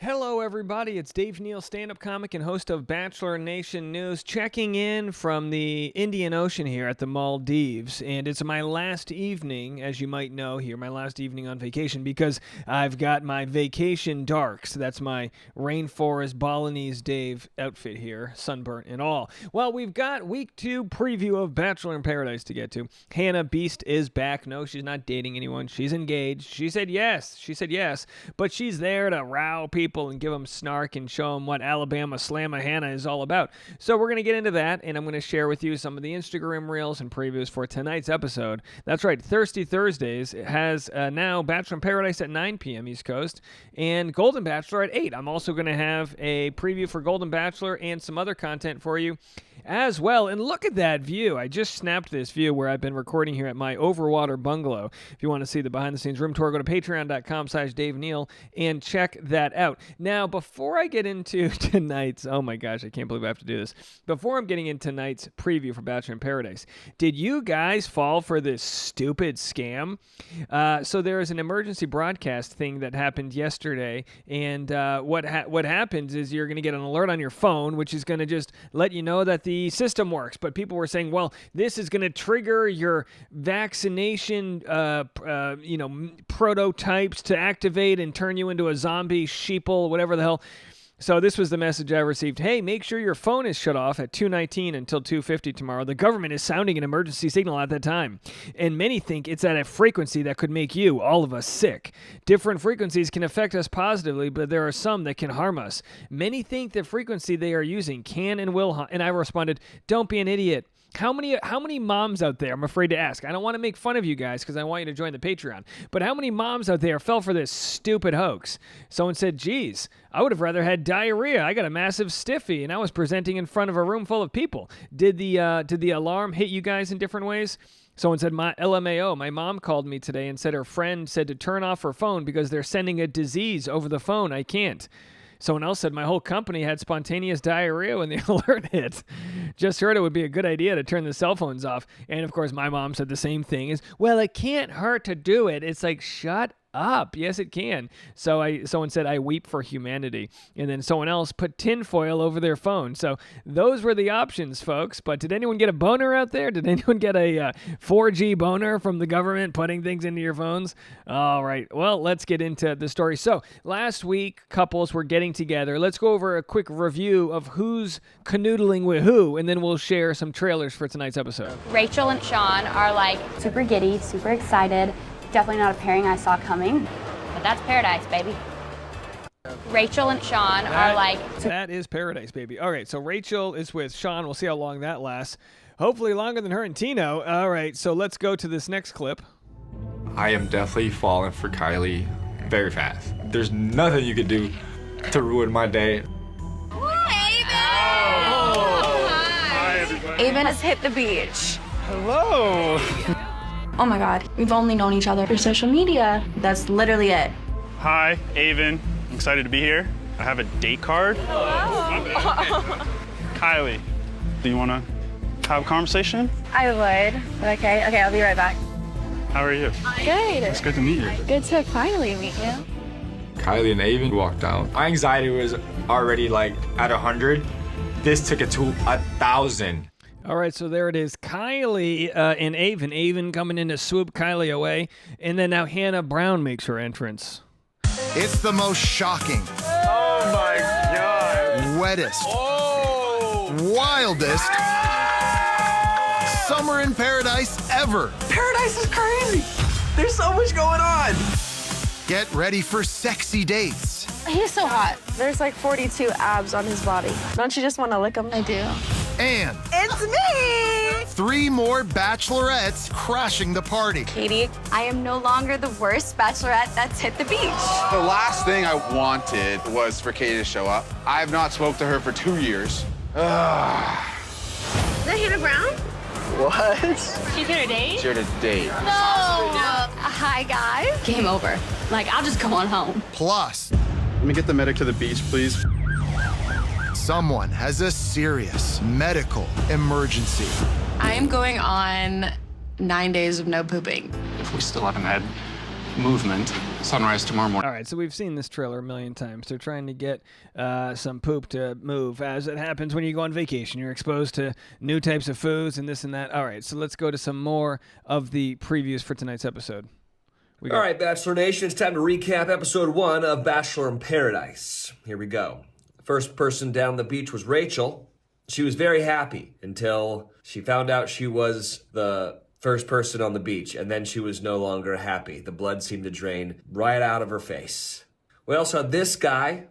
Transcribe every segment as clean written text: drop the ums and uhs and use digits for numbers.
Hello, everybody. It's Dave Neal, stand-up comic and host of Bachelor Nation News, checking in from the Indian Ocean here at the Maldives. And it's my last evening, as you might know here, my last evening on vacation, because I've got my vacation darks. That's my rainforest Balinese Dave outfit here, sunburnt and all. Well, we've got week 2 preview of Bachelor in Paradise to get to. Hannah Beast is back. No, she's not dating anyone. She's engaged. She said yes. But she's there to row people and give them snark and show them what Alabama Slamma-Hannah is all about. So we're going to get into that, and I'm going to share with you some of the Instagram reels and previews for tonight's episode. That's right, Thirsty Thursdays has now Bachelor in Paradise at 9 p.m. East Coast and Golden Bachelor at 8. I'm also going to have a preview for Golden Bachelor and some other content for you as well. And look at that view. I just snapped this view where I've been recording here at my overwater bungalow. If you want to see the behind-the-scenes room tour, go to patreon.com/Dave Neal and check that out. Now, before I get into tonight's, oh my gosh, I can't believe I have to do this. Before I'm getting into tonight's preview for Bachelor in Paradise, did you guys fall for this stupid scam? So there is an emergency broadcast thing that happened yesterday, and what happens is you're going to get an alert on your phone, which is going to just let you know that the system works. But people were saying, well, this is going to trigger your vaccination prototypes to activate and turn you into a zombie sheeple, whatever the hell. So this was the message I received. Hey, make sure your phone is shut off at 2:19 until 2:50 tomorrow. The government is sounding an emergency signal at that time. And many think it's at a frequency that could make you, all of us, sick. Different frequencies can affect us positively, but there are some that can harm us. Many think the frequency they are using can and will harm. And I responded, don't be an idiot. How many moms out there, I'm afraid to ask, I don't want to make fun of you guys because I want you to join the Patreon, but how many moms out there fell for this stupid hoax? Someone said, geez, I would have rather had diarrhea. I got a massive stiffy and I was presenting in front of a room full of people. Did the alarm hit you guys in different ways? Someone said, my LMAO, my mom called me today and said her friend said to turn off her phone because they're sending a disease over the phone. I can't. Someone else said, my whole company had spontaneous diarrhea when the alert hit. Just heard it would be a good idea to turn the cell phones off. And, of course, my mom said the same thing. Is, well, it can't hurt to do it. It's like, shut up. Yes, it can. So someone said, I weep for humanity. And then someone else put tinfoil over their phone. So those were the options, folks. But did anyone get a boner out there? Did anyone get a 4G boner from the government putting things into your phones? All right. Well, let's get into the story. So last week, couples were getting together. Let's go over a quick review of who's canoodling with who, and then we'll share some trailers for tonight's episode. Rachel and Sean are like super giddy, super excited. Definitely not a pairing I saw coming, but that's paradise, baby. Rachel and Sean are like... That is paradise, baby. All right, so Rachel is with Sean. We'll see how long that lasts. Hopefully longer than her and Tino. All right, so let's go to this next clip. I am definitely falling for Kylie very fast. There's nothing you could do to ruin my day. Hey, Oh. Hi, everybody. Avon has hit the beach. Hello. Oh my God, we've only known each other through social media. That's literally it. Hi, Avon. I'm excited to be here. I have a date card. Kylie, do you want to have a conversation? I would, but okay, I'll be right back. How are you? Good. It's good to meet you. Good to finally meet you. Kylie and Avon walked out. My anxiety was already like at 100. This took it to 1,000. All right, so there it is. Kylie and Avon. Avon coming in to swoop Kylie away. And then now Hannah Brown makes her entrance. It's the most shocking. Oh my God. Wettest. Wildest. Summer in paradise ever. Paradise is crazy. There's so much going on. Get ready for sexy dates. He's so hot. There's like 42 abs on his body. Don't you just want to lick him? I do. And It's me! 3 more bachelorettes crashing the party. Katie, I am no longer the worst bachelorette that's hit the beach. The last thing I wanted was for Katie to show up. I have not spoke to her for 2 years. Is that Hannah Brown? What? She's here to date? Here to date. No! Hi, guys. Game over. Like, I'll just go on home. Plus, Let me get the medic to the beach, please. someone has a serious medical emergency. I am going on 9 days of no pooping. If we still haven't had movement. Sunrise tomorrow morning. All right, so we've seen this trailer a million times. They're trying to get some poop to move. As it happens when you go on vacation, you're exposed to new types of foods and this and that. All right, so let's go to some more of the previews for tonight's episode. All right, Bachelor Nation, it's time to recap episode 1 of Bachelor in Paradise. Here we go. The first person down the beach was Rachel. She was very happy until she found out she was the first person on the beach, and then she was no longer happy. The blood seemed to drain right out of her face. We also had this guy,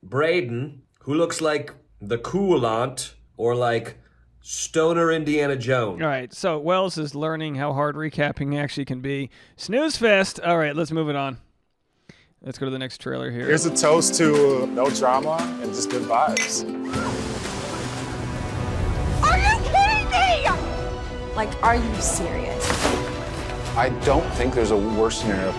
Braden, who looks like the coolant, or like Stoner Indiana Jones. All right, so Wells is learning how hard recapping actually can be. Snooze fest. All right, let's move it on. Let's go to the next trailer here. Here's a toast to no drama and just good vibes. Are you kidding me? Like, are you serious? I don't think there's a worse scenario.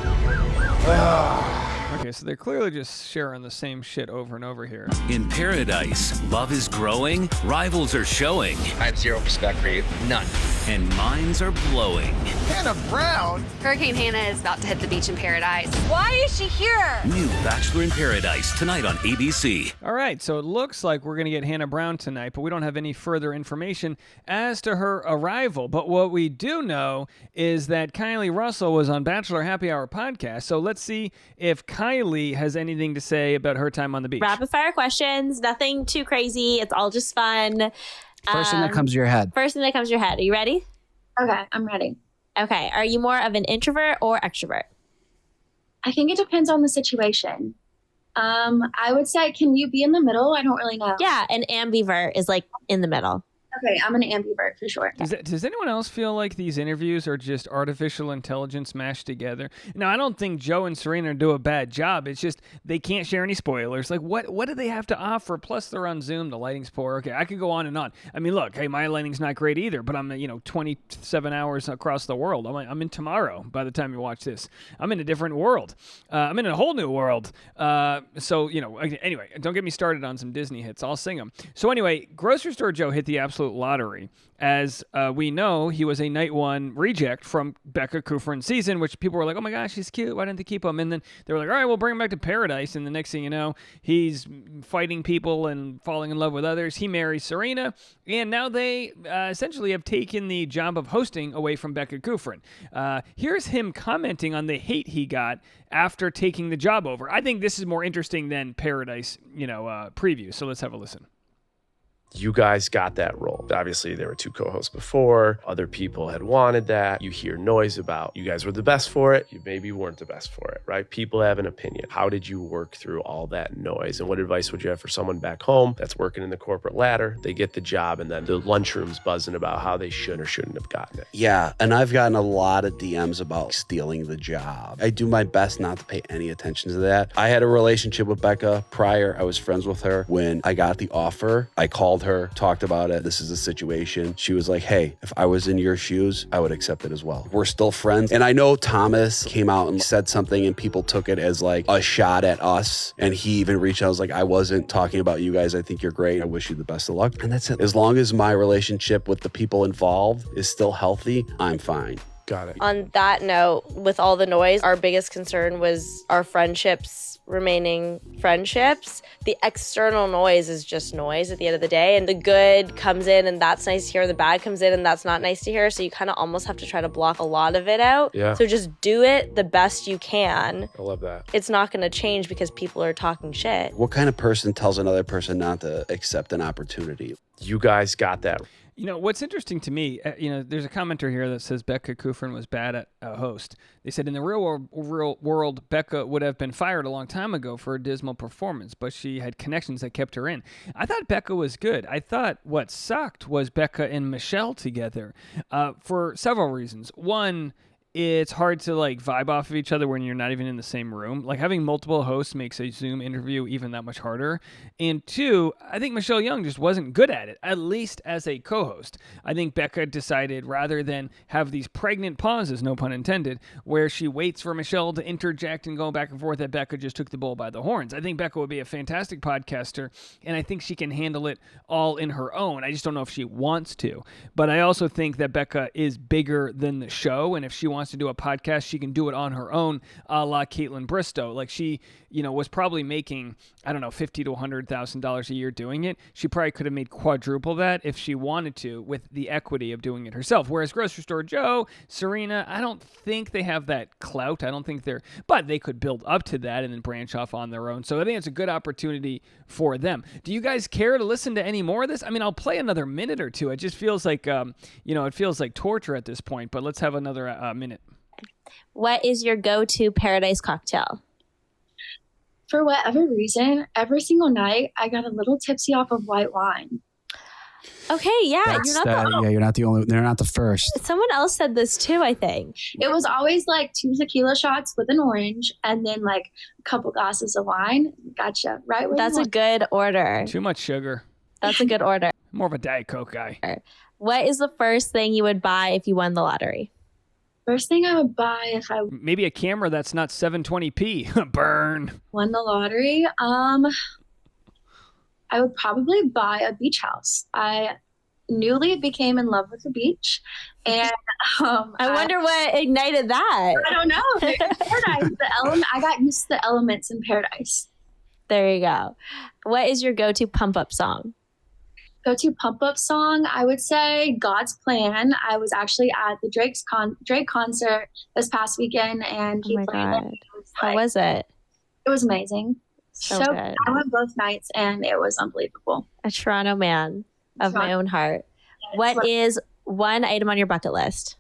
Okay, so they're clearly just sharing the same shit over and over here. In paradise, love is growing, rivals are showing. I have zero respect for you. None. And minds are blowing. Hannah Brown? Hurricane Hannah is about to hit the beach in Paradise. Why is she here? New Bachelor in Paradise, tonight on ABC. All right, so it looks like we're going to get Hannah Brown tonight, but we don't have any further information as to her arrival. But what we do know is that Kylie Russell was on Bachelor Happy Hour podcast, so let's see if Kylie has anything to say about her time on the beach. Rapid fire questions, nothing too crazy. It's all just fun. First thing that comes to your head. First thing that comes to your head. Are you ready? Okay, I'm ready. Okay. Are you more of an introvert or extrovert? I think it depends on the situation. I would say, can you be in the middle? I don't really know. Yeah, an ambivert is like in the middle. Okay, I'm an ambivert for sure. Does anyone else feel like these interviews are just artificial intelligence mashed together? Now, I don't think Joe and Serena do a bad job. It's just they can't share any spoilers. Like, what do they have to offer? Plus, they're on Zoom. The lighting's poor. Okay, I could go on and on. I mean, look, hey, my lighting's not great either, but I'm 27 hours across the world. I'm in tomorrow by the time you watch this. I'm in a different world. I'm in a whole new world. So, anyway, don't get me started on some Disney hits. I'll sing them. So anyway, Grocery Store Joe hit the absolute lottery. As we know, he was a night one reject from Becca Kufrin's season, which people were like, oh my gosh, he's cute. Why didn't they keep him? And then they were like, all right, we'll bring him back to Paradise. And the next thing you know, he's fighting people and falling in love with others. He marries Serena. And now they essentially have taken the job of hosting away from Becca Kufrin. Here's him commenting on the hate he got after taking the job over. I think this is more interesting than Paradise, preview. So let's have a listen. You guys got that role. Obviously, there were 2 co-hosts before. Other people had wanted that. You hear noise about you guys were the best for it. You maybe weren't the best for it, right? People have an opinion. How did you work through all that noise? And what advice would you have for someone back home that's working in the corporate ladder? They get the job and then the lunchroom's buzzing about how they should or shouldn't have gotten it. Yeah, and I've gotten a lot of DMs about stealing the job. I do my best not to pay any attention to that. I had a relationship with Becca prior. I was friends with her. When I got the offer, I called her, talked about it. This is a situation. She was like, hey, if I was in your shoes, I would accept it as well. We're still friends. And I know Thomas came out and said something and people took it as like a shot at us. And he even reached out. I was like, I wasn't talking about you guys. I think you're great. I wish you the best of luck. And that's it. As long as my relationship with the people involved is still healthy, I'm fine. Got it. On that note, with all the noise, our biggest concern was our friendships remaining friendships. The external noise is just noise at the end of the day, and the good comes in and that's nice to hear, the bad comes in and that's not nice to hear, so you kind of almost have to try to block a lot of it out. Yeah. So just do it the best you can. I love that. It's not going to change because people are talking shit. What kind of person tells another person not to accept an opportunity? You guys got that. What's interesting to me, there's a commenter here that says Becca Kufrin was bad at a host. They said in the real world, Becca would have been fired a long time ago for a dismal performance, but she had connections that kept her in. I thought Becca was good. I thought what sucked was Becca and Michelle together for several reasons. One, it's hard to vibe off of each other when you're not even in the same room. Like having multiple hosts makes a Zoom interview even that much harder. And 2, I think Michelle Young just wasn't good at it, at least as a co-host. I think Becca decided rather than have these pregnant pauses, no pun intended, where she waits for Michelle to interject and go back and forth, that Becca just took the bull by the horns. I think Becca would be a fantastic podcaster, and I think she can handle it all in her own. I just don't know if she wants to. But I also think that Becca is bigger than the show, and if she wants wants to do a podcast, she can do it on her own, a la Caitlin Bristow. Like she, was probably making, I don't know, $50,000 to $100,000 a year doing it. She probably could have made quadruple that if she wanted to with the equity of doing it herself. Whereas Grocery Store Joe, Serena, I don't think they have that clout. I don't think but they could build up to that and then branch off on their own. So I think it's a good opportunity for them. Do you guys care to listen to any more of this? I mean, I'll play another minute or two. It just feels like, it feels like torture at this point, but let's have another minute. What is your go-to paradise cocktail? For whatever reason, every single night I got a little tipsy off of white wine. Okay, yeah, you're not the only. They're not the first. Someone else said this too, I think. It was always like 2 tequila shots with an orange, and then like a couple glasses of wine. Gotcha, right? That's a good order. Too much sugar. That's a good order. More of a Diet Coke guy. What is the first thing you would buy if you won the lottery? First thing I would buy if I maybe a camera that's not 720p. Burn. Won the lottery. I would probably buy a beach house. I newly became in love with the beach, and I wonder what ignited that. I don't know. Paradise, I got used to the elements in paradise. There you go. What is your go-to pump-up song? Go-to pump-up song, I would say God's Plan. I was actually at the Drake concert this past weekend, and he played it. How was it? It was amazing. So good. I went both nights, and it was unbelievable. A Toronto man of my own heart. What is one item on your bucket list?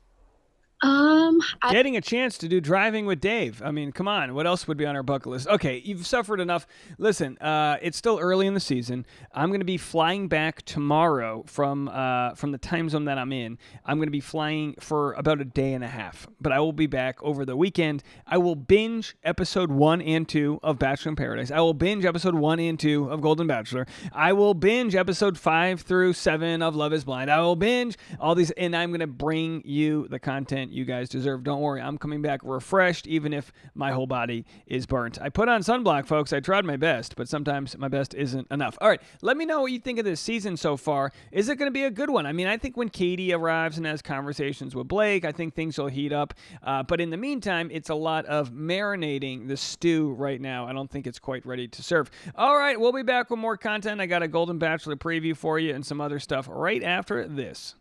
Getting a chance to do Driving with Dave. I mean, come on. What else would be on our bucket list? Okay, you've suffered enough. Listen, it's still early in the season. I'm going to be flying back tomorrow from the time zone that I'm in. I'm going to be flying for about a day and a half, but I will be back over the weekend. I will binge episode 1 and 2 of Bachelor in Paradise. I will binge episode 1 and 2 of Golden Bachelor. I will binge episode 5 through 7 of Love is Blind. I will binge all these, and I'm going to bring you the content you guys deserve. Don't worry, I'm coming back refreshed, even if my whole body is burnt. I put on sunblock, folks. I tried my best, but sometimes my best isn't enough. All right, let me know what you think of this season so far. Is it going to be a good one? I mean, I think when Katie arrives and has conversations with Blake, I think things will heat up. But in the meantime, it's a lot of marinating the stew right now. I don't think it's quite ready to serve. All right, we'll be back with more content. I got a Golden Bachelor preview for you and some other stuff right after this.